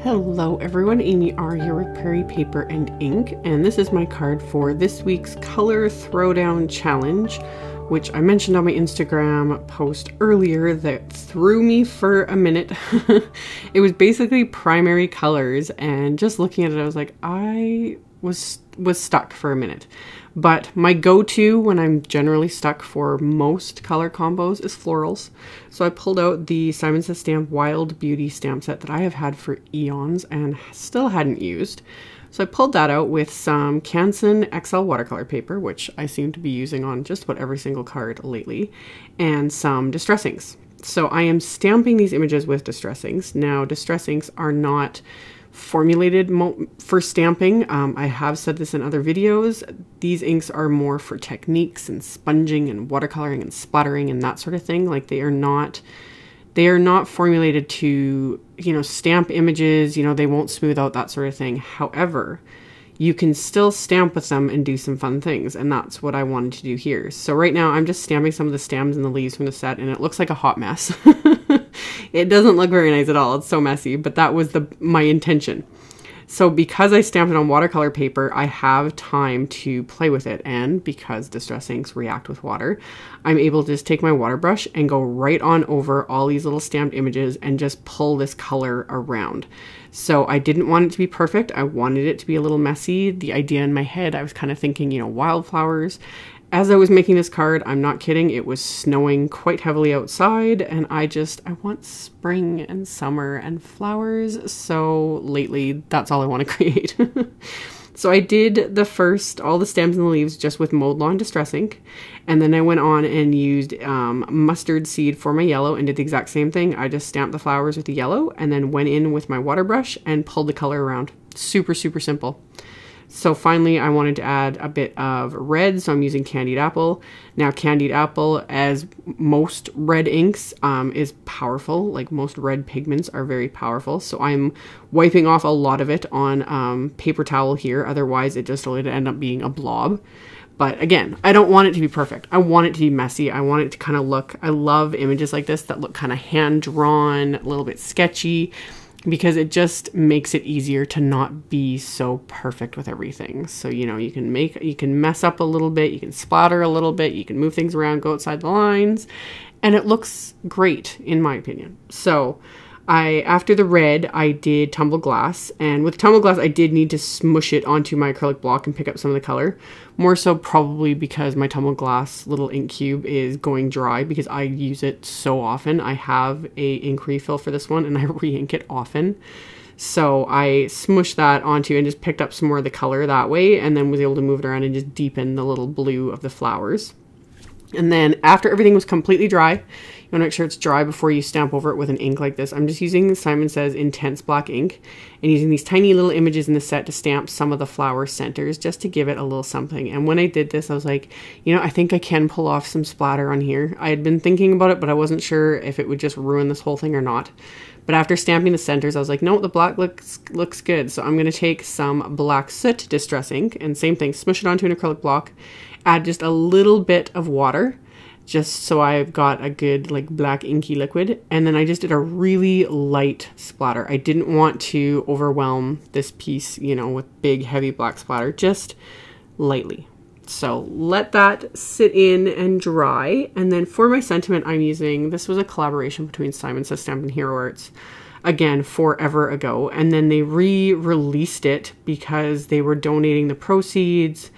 Hello everyone, AmyR here with Prairie Paper and Ink, and this is my card for this week's Color Throwdown Challenge, which I mentioned on my Instagram post earlier that threw me for a minute. It was basically primary colors, and just looking at it I was like, I was stuck for a minute. But my go-to when I'm generally stuck for most color combos is florals. So I pulled out the Simon Says Stamp Wild Beauty stamp set that I have had for eons and still hadn't used. So I pulled that out with some Canson XL watercolor paper, which I seem to be using on just about every single card lately, and some distress inks. So I am stamping these images with distress inks. Now, distress inks are not formulated for stamping. I have said this in other videos. These inks are more for techniques and sponging and watercoloring and splattering and that sort of thing. Like they are not formulated to, stamp images, they won't smooth out, that sort of thing. However, you can still stamp with them and do some fun things, and that's what I wanted to do here. So right now I'm just stamping some of the stems and the leaves from the set, and it looks like a hot mess. It doesn't look very nice at all. It's so messy, but that was my intention. So because I stamped it on watercolor paper, I have time to play with it, and because distress inks react with water, I'm able to just take my water brush and go right on over all these little stamped images and just pull this color around. So I didn't want it to be perfect. I wanted it to be a little messy. The idea in my head, I was kind of thinking, wildflowers. As I was making this card, I'm not kidding, it was snowing quite heavily outside, and I want spring and summer and flowers, so lately that's all I want to create. So I did all the stems and the leaves just with Mowed Lawn Distress Ink, and then I went on and used mustard seed for my yellow and did the exact same thing. I just stamped the flowers with the yellow and then went in with my water brush and pulled the color around. Super, super simple. So finally, I wanted to add a bit of red, so I'm using Candied Apple. Now, Candied Apple, as most red inks, is powerful. Like most red pigments are very powerful. So I'm wiping off a lot of it on paper towel here. Otherwise, it just would end up being a blob. But again, I don't want it to be perfect. I want it to be messy. I want it to kind of look, I love images like this that look kind of hand-drawn, a little bit sketchy, because it just makes it easier to not be so perfect with everything. So, you can mess up a little bit, you can splatter a little bit, you can move things around, go outside the lines, and it looks great in my opinion. So after the red, I did Tumble Glass, and with Tumble Glass, I did need to smush it onto my acrylic block and pick up some of the color. More so probably because my Tumble Glass little ink cube is going dry because I use it so often. I have a ink refill for this one and I re-ink it often. So I smushed that onto and just picked up some more of the color that way, and then was able to move it around and just deepen the little blue of the flowers. And then after everything was completely dry, you want to make sure it's dry before you stamp over it with an ink like this. I'm just using Simon Says Intense Black ink and using these tiny little images in the set to stamp some of the flower centers just to give it a little something. And when I did this, I was like, I think I can pull off some splatter on here. I had been thinking about it, but I wasn't sure if it would just ruin this whole thing or not. But after stamping the centers, I was like, no, the black looks good. So I'm going to take some Black Soot Distress Ink and same thing, smush it onto an acrylic block, add just a little bit of water, just so I've got a good black inky liquid. And then I just did a really light splatter. I didn't want to overwhelm this piece, with big heavy black splatter, just lightly. So let that sit in and dry. And then for my sentiment, I'm using, this was a collaboration between Simon Says Stamp and Hero Arts, again, forever ago. And then they re-released it because they were donating the proceeds.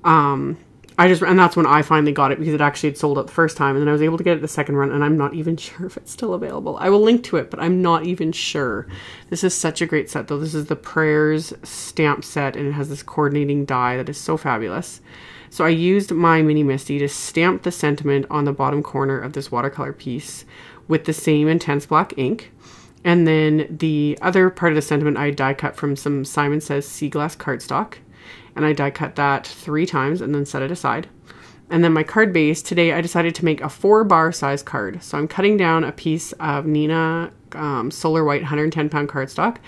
And that's when I finally got it because it actually had sold out the first time, and then I was able to get it the second run, and I'm not even sure if it's still available. I will link to it, but I'm not even sure. This is such a great set though. This is the Prairie's stamp set, and it has this coordinating die that is so fabulous. So I used my Mini Misty to stamp the sentiment on the bottom corner of this watercolor piece with the same Intense Black ink. And then the other part of the sentiment I die cut from some Simon Says Sea Glass cardstock. And I die cut that 3 times and then set it aside. And then my card base, today I decided to make a 4-bar size card. So I'm cutting down a piece of Nina Solar White 110 pound cardstock.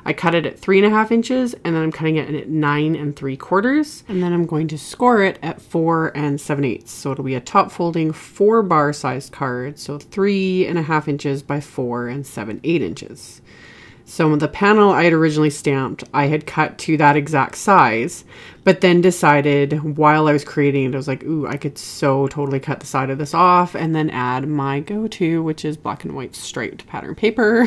I cut it at 3.5 inches, and then I'm cutting it at 9 3/4. And then I'm going to score it at 4 7/8. So it'll be a top folding 4-bar sized card. So 3.5 inches by 4 7/8 inches. So the panel I had originally stamped, I had cut to that exact size, but then decided while I was creating it, I was like, ooh, I could so totally cut the side of this off and then add my go-to, which is black and white striped pattern paper,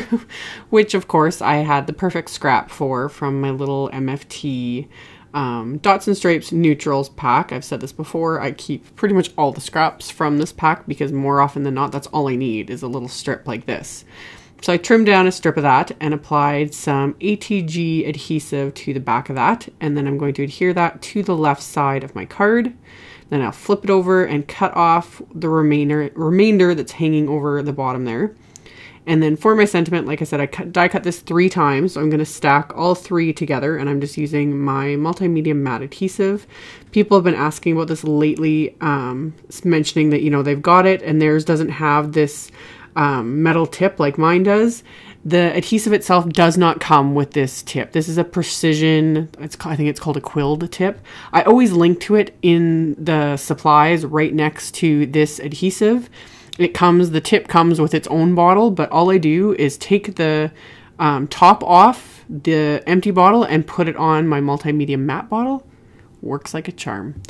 which of course I had the perfect scrap for from my little MFT Dots and Stripes Neutrals pack. I've said this before, I keep pretty much all the scraps from this pack because more often than not, that's all I need is a little strip like this. So I trimmed down a strip of that and applied some ATG adhesive to the back of that. And then I'm going to adhere that to the left side of my card. Then I'll flip it over and cut off the remainder that's hanging over the bottom there. And then for my sentiment, like I said, I die cut this 3 times. So I'm going to stack all 3 together, and I'm just using my multimedia matte adhesive. People have been asking about this lately, mentioning that, you know, they've got it and theirs doesn't have this metal tip like mine does. The adhesive itself does not come with this tip. This is a precision, I think it's called a quilled tip. I always link to it in the supplies right next to this adhesive. The tip comes with its own bottle, but all I do is take the top off the empty bottle and put it on my multimedia matte bottle. Works like a charm.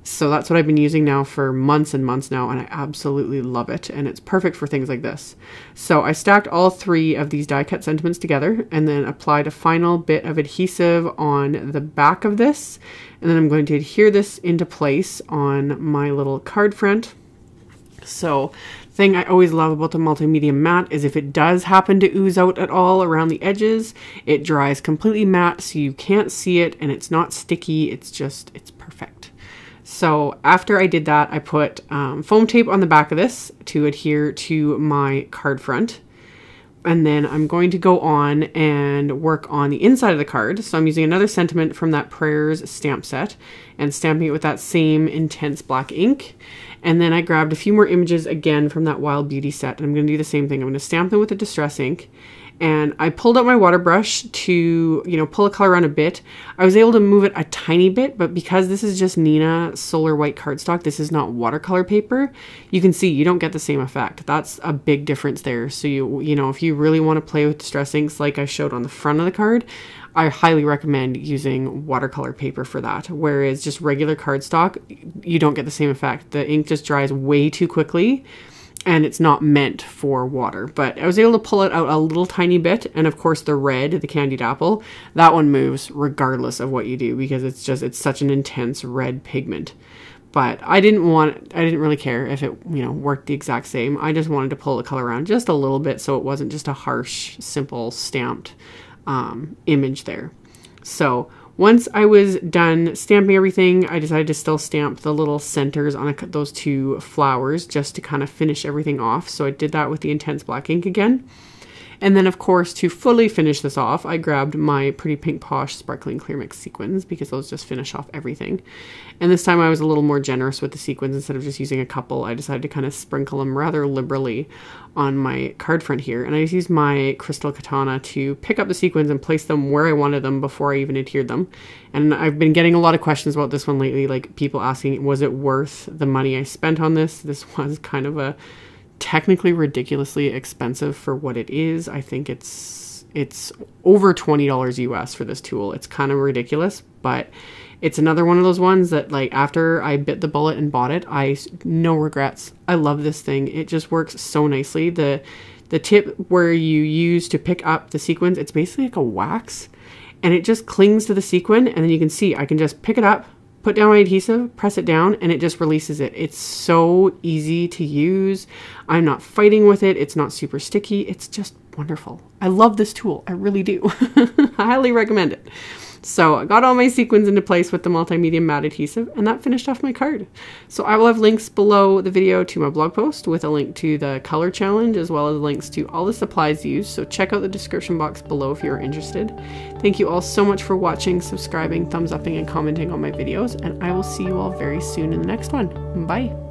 So that's what I've been using now for months and months now, and I absolutely love it, and it's perfect for things like this. So I stacked all 3 of these die cut sentiments together and then applied a final bit of adhesive on the back of this, and then I'm going to adhere this into place on my little card front. So thing I always love about the multimedia matte is if it does happen to ooze out at all around the edges, it dries completely matte so you can't see it and it's not sticky. It's perfect. So after I did that, I put foam tape on the back of this to adhere to my card front. And then I'm going to go on and work on the inside of the card. So I'm using another sentiment from that Prairie's stamp set and stamping it with that same intense black ink. And then I grabbed a few more images again from that Wild Beauty set. And I'm going to do the same thing. I'm going to stamp them with the distress ink. And I pulled out my water brush to, you know, pull a color around a bit. I was able to move it a tiny bit, but because this is just Neenah Solar White cardstock, this is not watercolor paper, you can see you don't get the same effect. That's a big difference there. So you know, if you really want to play with distress inks like I showed on the front of the card, I highly recommend using watercolor paper for that. Whereas just regular cardstock, you don't get the same effect. The ink just dries way too quickly. And it's not meant for water, but I was able to pull it out a little tiny bit. And of course the red, the candied apple, that one moves regardless of what you do because it's such an intense red pigment. But I didn't really care if it, you know, worked the exact same. I just wanted to pull the color around just a little bit so it wasn't just a harsh, simple stamped image there. So once I was done stamping everything, I decided to still stamp the little centers on those 2 flowers just to kind of finish everything off. So I did that with the intense black ink again. And then of course, to fully finish this off, I grabbed my Pretty Pink Posh Sparkling Clear Mix sequins because those just finish off everything. And this time I was a little more generous with the sequins. Instead of just using a couple, I decided to kind of sprinkle them rather liberally on my card front here. And I just used my crystal katana to pick up the sequins and place them where I wanted them before I even adhered them. And I've been getting a lot of questions about this one lately, like people asking, was it worth the money I spent on this? This was kind of a technically ridiculously expensive for what it is. I think it's over $20 US for this tool. It's kind of ridiculous, but it's another one of those ones that, like, after I bit the bullet and bought it, no regrets. I love this thing. It just works so nicely. The tip where you use to pick up the sequins, it's basically like a wax, and it just clings to the sequin, and then you can see I can just pick it up, put down my adhesive, press it down, and it just releases it. It's so easy to use. I'm not fighting with it. It's not super sticky. It's just wonderful. I love this tool. I really do. I highly recommend it. So I got all my sequins into place with the multimedia matte adhesive, and that finished off my card. So I will have links below the video to my blog post with a link to the color challenge, as well as links to all the supplies used. So check out the description box below if you're interested. Thank you all so much for watching, subscribing, thumbs upping, and commenting on my videos, and I will see you all very soon in the next one. Bye.